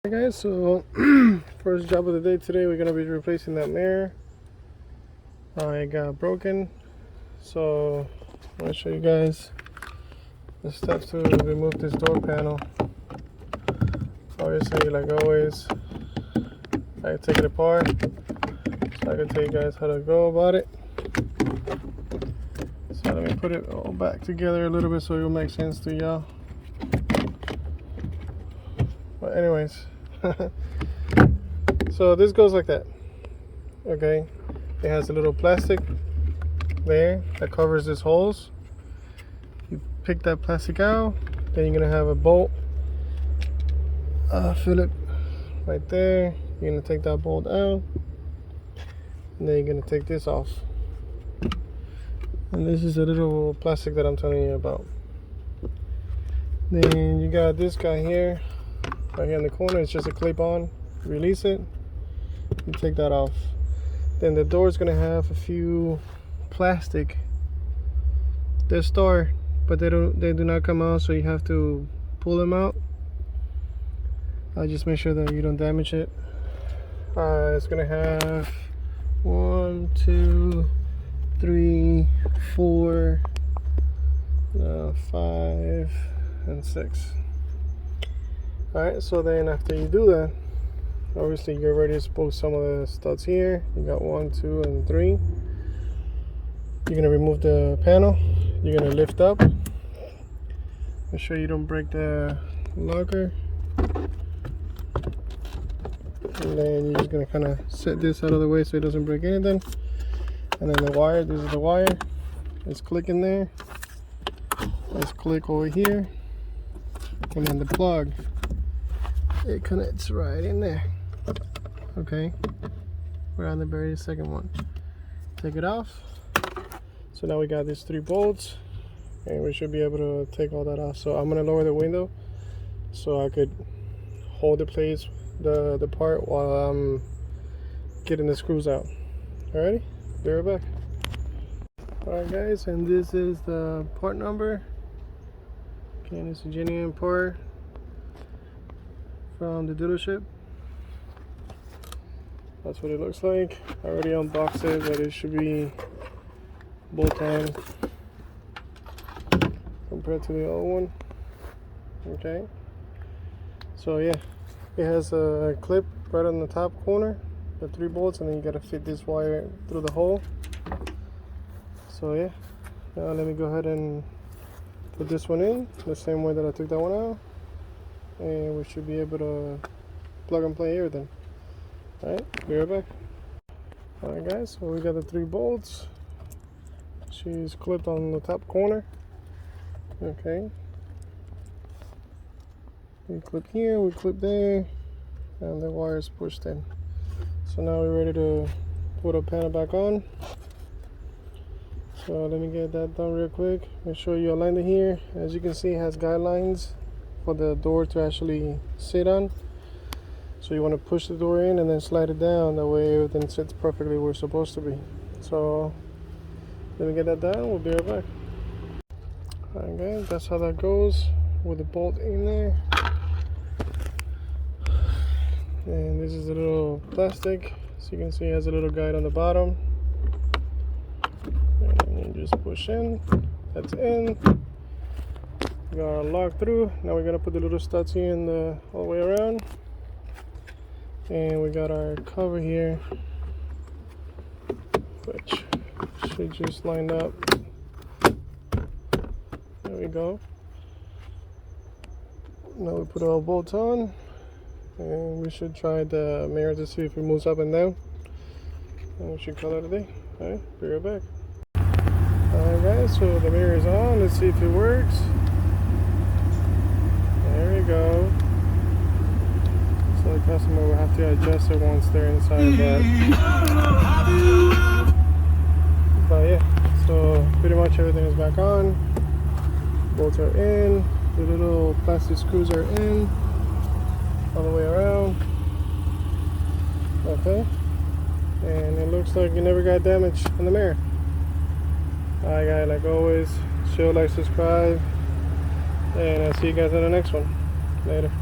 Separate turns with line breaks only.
Hey guys, so first job of the day today, we're gonna be replacing that mirror. It got broken, so I'm gonna show you guys the steps to remove this door panel. Obviously, like always, I take it apart, so I can tell you guys how to go about it. So let me put it all back together a little bit so it'll make sense to y'all. But anyways, so this goes like that. Okay, it has a little plastic there that covers these holes. You pick that plastic out, then you're gonna have a bolt Philip right there. You're gonna take that bolt out, and then you're gonna take this off. And this is a little plastic that I'm telling you about. Then you got this guy here, right here in the corner. It's just a clip-on. Release it, you take that off. Then the door is gonna have a few plastic. They start, but they do not come out, so you have to pull them out. Just make sure that you don't damage it. It's gonna have 1, 2, 3, 4, 5, and 6. Alright, so then after you do that, obviously you're ready to expose some of the studs here. You got 1, 2, and 3. You're gonna remove the panel. You're gonna lift up. Make sure you don't break the locker. And then you're just gonna kind of set this out of the way so it doesn't break anything. And then the wire, this is the wire. Let's click in there. Let's click over here. And then the plug, it connects right in there. Okay, we're on the very second one. Take it off. So now we got these 3 bolts, and we should be able to take all that off. So I'm gonna lower the window so I could hold it place the part while I'm getting the screws out. Alrighty, be right back. Alright guys, and this is the part number. Okay, it's a genuine part from the dealership. That's what it looks like. I already unboxed it, but it should be bolt on compared to the old one. Okay, so yeah, it has a clip right on the top corner, the 3 bolts, and then you gotta fit this wire through the hole. So yeah, now let me go ahead and put this one in the same way that I took that one out, and we should be able to plug and play everything. Alright, be right back. Alright guys, so we got the 3 bolts. She's clipped on the top corner. Okay. We clip here, we clip there, and the wire is pushed in. So now we're ready to put a panel back on. So let me get that done real quick. Make sure you align it here. As you can see, it has guidelines for the door to actually sit on. So you want to push the door in and then slide it down. That way everything sits perfectly where it's supposed to be. So let me get that done. We'll be right back. Alright guys, that's how that goes with the bolt in there. And this is a little plastic. So you can see it has a little guide on the bottom. And you just push in. That's in. We got our lock through. Now we're gonna put the little studs here in the all the way around. And we got our cover here, which should just line up. There we go. Now we put our bolts on, and we should try the mirror to see if it moves up and down. And we should call it a day. Alright, be right back. Alright guys, so the mirror is on. Let's see if it works. There we go. So the customer will have to adjust it once they're inside, but yeah, so pretty much everything is back on. Bolts are in, the little plastic screws are in all the way around. Okay, and it looks like you never got damage in the mirror. Alright guys, like always, share, like, subscribe, and I'll see you guys in the next one. Later.